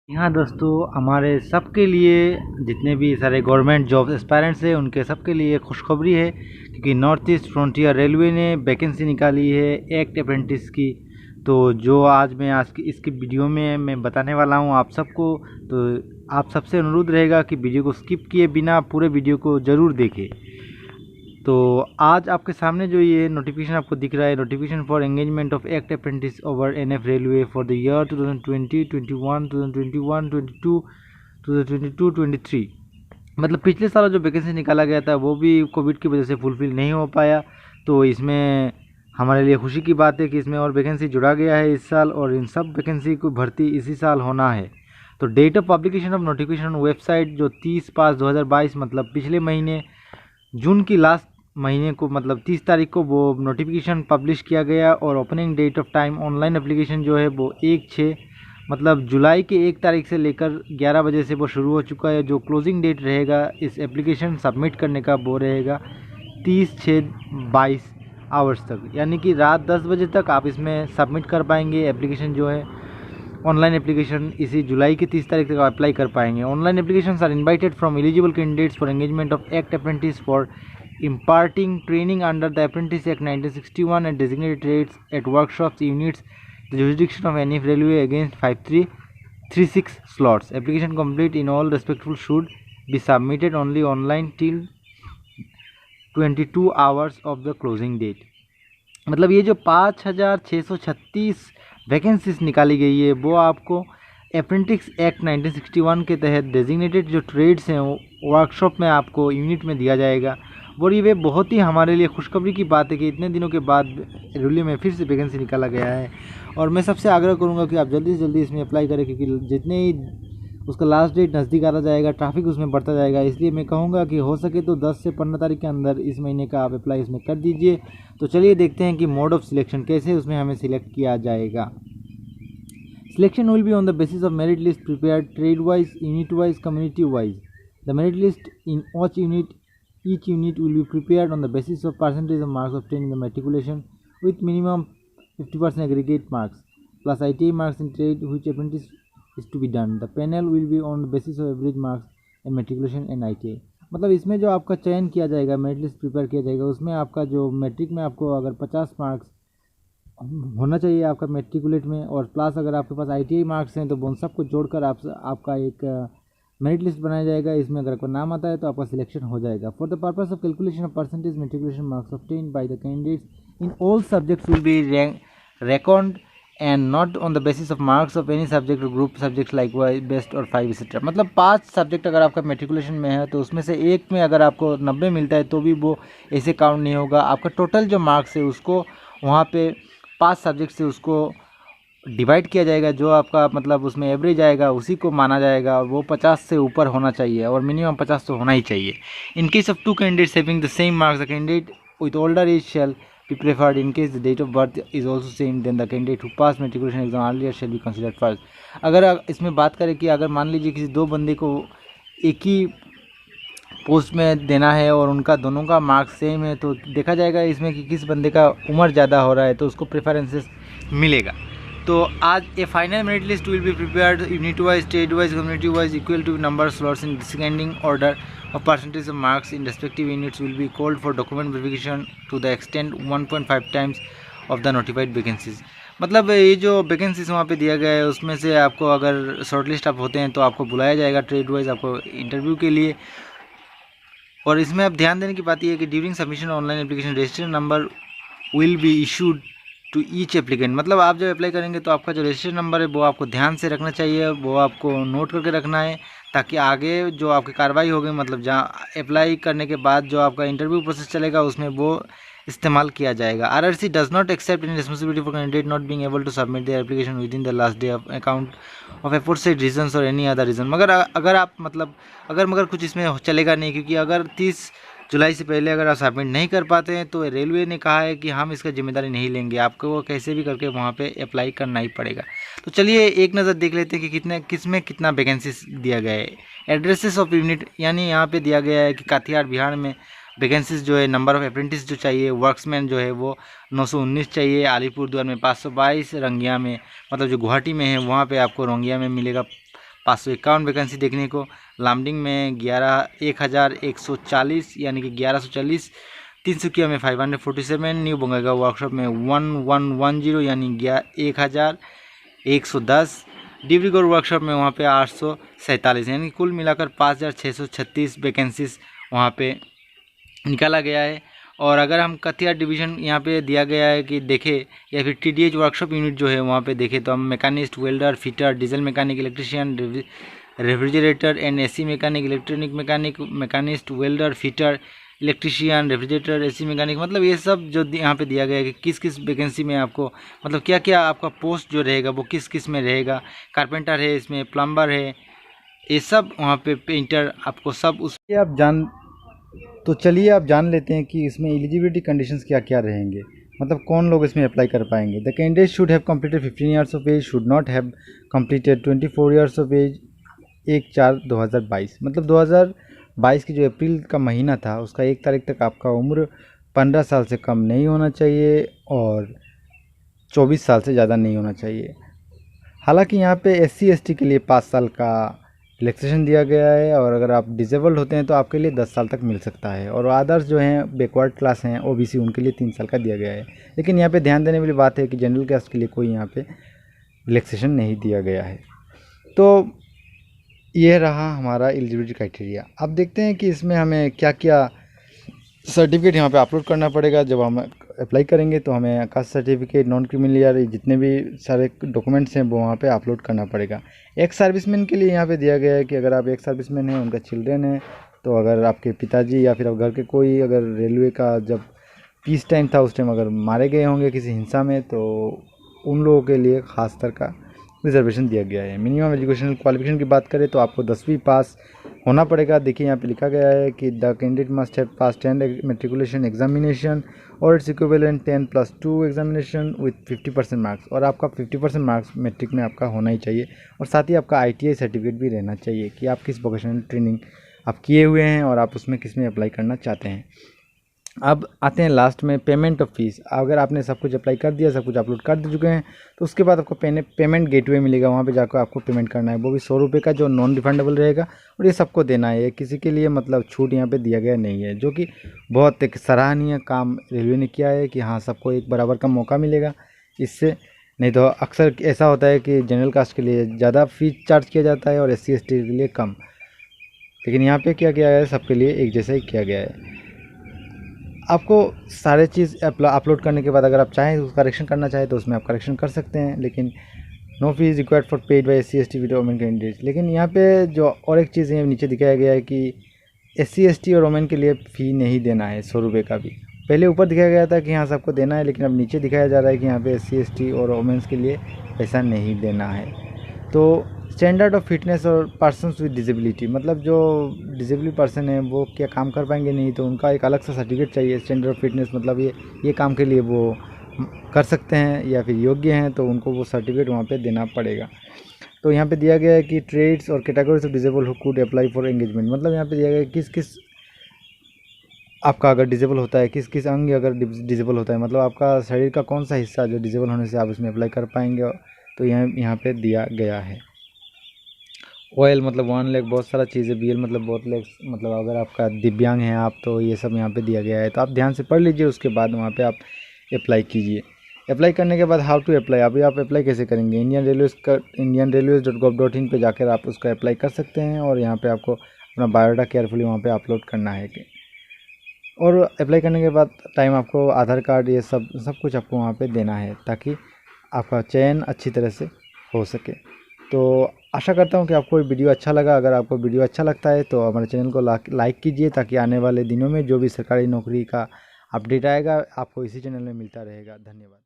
यहाँ दोस्तों हमारे सबके लिए जितने भी सारे गवर्नमेंट जॉब एस्पायरेंट्स हैं उनके सबके लिए खुशखबरी है क्योंकि नॉर्थ ईस्ट फ्रंटियर रेलवे ने वैकेंसी निकाली है एक्ट अप्रेंटिस की। तो जो आज की इसकी वीडियो में मैं बताने वाला हूँ आप सबको। तो आप सबसे अनुरोध रहेगा कि वीडियो को स्किप किए बिना पूरे वीडियो को ज़रूर देखें। तो आज आपके सामने जो ये नोटिफिकेशन आपको दिख रहा है, notification for engagement of act apprentice over NF railway for the year 2020, 21, 2021, 22, 2022, 23। मतलब पिछले साल जो वैकेंसी निकाला गया था वो भी कोविड की वजह से फुलफिल नहीं हो पाया। तो इसमें हमारे लिए खुशी की बात है कि इसमें और वैकेंसी जुड़ा गया है इस साल, और इन सब वैकेंसी को भर्ती इसी साल होना है। तो date of publication of notification website जो 30/5/2022 मतलब पिछले महीने जून की लास्ट महीने को मतलब 30 तारीख को वो नोटिफिकेशन पब्लिश किया गया। और opening date of time online application जो है वो 1/6 मतलब जुलाई के 1 तारीख से लेकर 11 बजे से वो शुरू हो चुका है। जो क्लोजिंग डेट रहेगा इस एप्लीकेशन सबमिट करने का वो रहेगा 30/6/22 आवर्स तक, यानी कि रात 10 बजे तक आप इसमें सबमिट कर पाएंगे। एप्लीकेशन जो है ऑनलाइन एप्लीकेशन इसी जुलाई की 30 तारीख तक अप्लाई कर पाएंगे। Online applications are invited from eligible candidates for engagement of act apprentice for imparting training under the Apprentice Act 1961 and designated trades at workshops units the jurisdiction of any railway against 5336 slots. Application complete in all respectful should be submitted only online till 22 hours of the closing date. मतलब ये जो 5636 vacancies निकाली गई है वो आपको apprentice act 1961 के तहत डेजिग्नेटेड जो ट्रेड्स हैं वर्कशॉप में आपको यूनिट में दिया जाएगा। और ये बहुत ही हमारे लिए खुशखबरी की बात है कि इतने दिनों के बाद रेलवे में फिर से वैकेंसी निकाला गया है। और मैं सबसे आग्रह करूंगा कि आप जल्दी से जल्दी इसमें अप्लाई करें, क्योंकि जितने ही उसका लास्ट डेट नज़दीक आता जाएगा ट्रैफिक उसमें बढ़ता जाएगा। इसलिए मैं कहूँगा कि हो सके तो 10 से 15 तारीख के अंदर इस महीने का आप अप्लाई इसमें कर दीजिए। तो चलिए देखते हैं कि मोड ऑफ सिलेक्शन कैसे उसमें हमें सिलेक्ट किया जाएगा। Selection will be on the basis of merit list prepared trade-wise, unit-wise, community-wise. The merit list in each unit will be prepared on the basis of percentage of marks obtained in the matriculation with minimum 50% aggregate marks plus ITI marks in trade which apprentice is to be done. The panel will be on the basis of average marks and matriculation and ITI. मतलब इसमें जो आपका चयन किया जाएगा, merit list prepare किया जाएगा, उसमें आपका जो मैट्रिक में आपको अगर 50 मार्क्स होना चाहिए आपका मेट्रिकुलेट में, और प्लस अगर आपके पास ITI मार्क्स हैं तो उन सबको जोड़कर आपका एक मेरिट लिस्ट बनाया जाएगा। इसमें अगर आपका नाम आता है तो आपका सिलेक्शन हो जाएगा। For the purpose of calculation of percentage matriculation marks obtained by the candidates in all subjects will be reckoned and not on the basis of marks of any subject or group subjects like best और 5 etc. मतलब 5 subject अगर आपका matriculation में है तो उसमें से एक में अगर आपको 90 मिलता है तो भी वो ऐसे काउंट नहीं होगा। आपका टोटल जो मार्क्स है उसको वहाँ पे 5 सब्जेक्ट से उसको डिवाइड किया जाएगा। जो आपका मतलब उसमें एवरेज आएगा उसी को माना जाएगा, और वो 50 से ऊपर होना चाहिए और मिनिमम 50 तो होना ही चाहिए। In case of 2 candidates having the same marks the candidate with older age shall be preferred. In case the date of birth is also same, then the candidate who passed matriculation exam earlier shall be considered first. अगर इसमें बात करें कि अगर मान लीजिए किसी 2 बंदे को एक ही पोस्ट में देना है और उनका दोनों का मार्क्स सेम है तो देखा जाएगा इसमें कि किस बंदे का उम्र ज़्यादा हो रहा है तो उसको प्रेफरेंसेस मिलेगा। तो आज a final merit list will be prepared unit wise, trade wise, community wise equal to number slots in descending order of percentage of marks in respective units will be called for document verification to the extent 1.5 times of the notified vacancies. मतलब ये जो vacancies वहाँ पे दिया गया है उसमें से आपको अगर शॉर्ट लिस्ट आप होते हैं तो आपको बुलाया जाएगा ट्रेड वाइज आपको इंटरव्यू के लिए। और इसमें आप ध्यान देने की बात यह है कि during submission online application registration number will be issued to each applicant. मतलब आप जब अप्लाई करेंगे तो आपका जो रजिस्ट्रेशन नंबर है वो आपको ध्यान से रखना चाहिए, वो आपको नोट करके रखना है ताकि आगे जो आपकी कार्रवाई होगी मतलब जहाँ अप्लाई करने के बाद जो आपका इंटरव्यू प्रोसेस चलेगा उसमें वो इस्तेमाल किया जाएगा। RRC does not accept any responsibility for candidate not being able to submit their application within the last day of account of aforesaid reasons और एनी अदर रीजन। मगर अगर आप मतलब मगर कुछ इसमें चलेगा नहीं, क्योंकि अगर 30 जुलाई से पहले अगर आप सबमिट नहीं कर पाते हैं तो रेलवे ने कहा है कि हम इसका जिम्मेदारी नहीं लेंगे, आपको वो कैसे भी करके वहाँ पे अप्लाई करना ही पड़ेगा। तो चलिए एक नज़र देख लेते हैं कि किसमें कितना वैकेंसीज दिया गया है। एड्रेसेस ऑफ यूनिट यानी यहाँ पे दिया गया है कि काथियार बिहार में वैकेंसीज जो है, नंबर ऑफ अप्रेंटिस जो चाहिए, वर्क्समैन जो है वो 919 चाहिए, अलीपुरद्वार में 522, रंगिया में मतलब जो गुवाहाटी में है वहाँ पे आपको रंगिया में मिलेगा 551 वैकेंसी देखने को। लामडिंग में 11,140 यानी कि 1140। तिनसुकिया में 547। न्यू बंगाईगांव वर्कशॉप में 1110 यानी 1,110। डिब्रूगढ़ वर्कशॉप में वहाँ पे 847 यानी कुल मिलाकर 5,636 वैकेंसीज वहाँ पे निकाला गया है। और अगर हम कथिया डिवीज़न यहाँ पे दिया गया है कि देखें, या फिर TDH वर्कशॉप यूनिट जो है वहाँ पे देखें, तो हम machinist, welder, fitter, diesel mechanic, electrician, refrigerator and AC mechanic, electronic mechanic, machinist, welder, fitter, electrician, refrigerator, AC mechanic, मतलब ये सब जो यहाँ पे दिया गया है कि किस किस वैकेंसी में आपको मतलब क्या क्या आपका पोस्ट जो रहेगा वो किस किस में रहेगा। कारपेंटर है, इसमें प्लम्बर है, ये सब वहाँ पे पेंटर, आपको सब उसके आप चलिए आप जान लेते हैं कि इसमें एलिजिबिलिटी कंडीशंस क्या क्या रहेंगे, मतलब कौन लोग इसमें अप्लाई कर पाएंगे। The candidate should have completed 15 years of age, should not have completed 24 years of age. 1/4/2022 मतलब 2022 की जो अप्रैल का महीना था उसका 1 तारीख तक आपका उम्र 15 साल से कम नहीं होना चाहिए और 24 साल से ज़्यादा नहीं होना चाहिए। हालांकि यहाँ पे SC ST के लिए 5 साल का रिलैक्सेशन दिया गया है, और अगर आप डिसेबल्ड होते हैं तो आपके लिए 10 साल तक मिल सकता है, और अदर्स जो हैं बैकवर्ड क्लास हैं OBC उनके लिए 3 साल का दिया गया है। लेकिन यहाँ पे ध्यान देने वाली बात है कि जनरल कास्ट के लिए कोई यहाँ पे रिलैक्सेशन नहीं दिया गया है। तो यह रहा हमारा एलिजिबिलिटी क्राइटेरिया। अब देखते हैं कि इसमें हमें क्या क्या सर्टिफिकेट यहाँ पे अपलोड करना पड़ेगा। जब हम अप्लाई करेंगे तो हमें कास्ट सर्टिफिकेट, नॉन क्रिमिनल, जितने भी सारे डॉक्यूमेंट्स हैं वो वहाँ पे अपलोड करना पड़ेगा। एक्स सर्विसमैन के लिए यहाँ पे दिया गया है कि अगर आप एक्स सर्विसमैन हैं, उनका चिल्ड्रेन है, तो अगर आपके पिताजी या फिर घर के कोई अगर रेलवे का जब पीस टाइम था उस टाइम अगर मारे गए होंगे किसी हिंसा में, तो उन लोगों के लिए ख़ास तरह का रिजर्वेशन दिया गया है। मिनिमम एजुकेशनल क्वालिफिकेशन की बात करें तो आपको 10वीं पास होना पड़ेगा। देखिए यहाँ पे लिखा गया है कि the candidate must have pass 10 matriculation examination और it's equivalent 10+2 examination with 50% marks, और आपका 50% मार्क्स मैट्रिक में आपका होना ही चाहिए। और साथ ही आपका ITI सर्टिफिकेट भी रहना चाहिए कि आप किस वोकेशनल ट्रेनिंग आप किए हुए हैं और आप उसमें किस में अप्लाई करना चाहते हैं। अब आते हैं लास्ट में पेमेंट ऑफ फीस। अगर आपने सब कुछ अप्लाई कर दिया, सब कुछ अपलोड कर दे चुके हैं, तो उसके बाद आपको पेमेंट गेटवे मिलेगा, वहाँ पे जाकर आपको पेमेंट करना है। वो भी 100 रुपये का जो नॉन रिफंडेबल रहेगा, और ये सबको देना है। किसी के लिए मतलब छूट यहाँ पे दिया गया नहीं है, जो कि बहुत एक सराहनीय काम रेलवे ने किया है कि हाँ सबको एक बराबर का मौका मिलेगा इससे। नहीं तो अक्सर ऐसा होता है कि जनरल कास्ट के लिए ज़्यादा फीस चार्ज किया जाता है और SC ST के लिए कम, लेकिन यहाँ पे क्या किया गया है, सबके लिए एक जैसा ही किया गया है। आपको सारे चीज़ अपलोड करने के बाद अगर आप चाहें तो करेक्शन करना चाहें तो उसमें आप करेक्शन कर सकते हैं, लेकिन no fee required for paid by SC ST women candidates. लेकिन यहाँ पे जो और एक चीज़ है नीचे दिखाया गया है कि SC ST और वुमेन के लिए फ़ी नहीं देना है 100 रुपये का भी। पहले ऊपर दिखाया गया था कि हाँ सबको देना है, लेकिन अब नीचे दिखाया जा रहा है कि यहाँ पे SC ST और वुमेन्स के लिए पैसा नहीं देना है। तो स्टैंडर्ड ऑफ फिटनेस और पर्सन्स विद डिसेबिलिटी, मतलब जो डिसेबल पर्सन है वो क्या काम कर पाएंगे नहीं, तो उनका एक अलग सा सर्टिफिकेट चाहिए। स्टैंडर्ड ऑफ फिटनेस मतलब ये काम के लिए वो कर सकते हैं या फिर योग्य हैं, तो उनको वो सर्टिफिकेट वहाँ पे देना पड़ेगा। तो यहाँ पे दिया गया है कि ट्रेड्स और categories of disable who could apply for engagement, मतलब यहाँ पे दिया गया है किस किस आपका अगर डिसेबल होता है, किस किस अंग अगर डिसेबल होता है, मतलब आपका शरीर का कौन सा हिस्सा जो डिसेबल होने से आप उसमें अप्लाई कर पाएंगे, तो यहाँ पे दिया गया है। OL मतलब 1 लाख, बहुत सारा चीज़ है। BL मतलब बहुत लाख, मतलब अगर आपका दिव्यांग हैं आप, तो ये सब यहाँ पे दिया गया है। तो आप ध्यान से पढ़ लीजिए, उसके बाद वहाँ पे आप अप्लाई कीजिए। अप्लाई करने के बाद हाउ टू अप्लाई, अभी आप अप्लाई कैसे करेंगे, indianrailways.gov.in पे जाकर आप उसका अप्लाई कर सकते हैं, और यहाँ पे आपको अपना बायोडाटा केयरफुली वहाँ पे अपलोड करना है कि, और अप्लाई करने के बाद टाइम आपको आधार कार्ड ये सब कुछ आपको वहाँ पे देना है, ताकि आपका चयन अच्छी तरह से हो सके। तो आशा करता हूँ कि आपको ये वीडियो अच्छा लगा। अगर आपको वीडियो अच्छा लगता है तो हमारे चैनल को लाइक कीजिए, ताकि आने वाले दिनों में जो भी सरकारी नौकरी का अपडेट आएगा आपको इसी चैनल में मिलता रहेगा। धन्यवाद।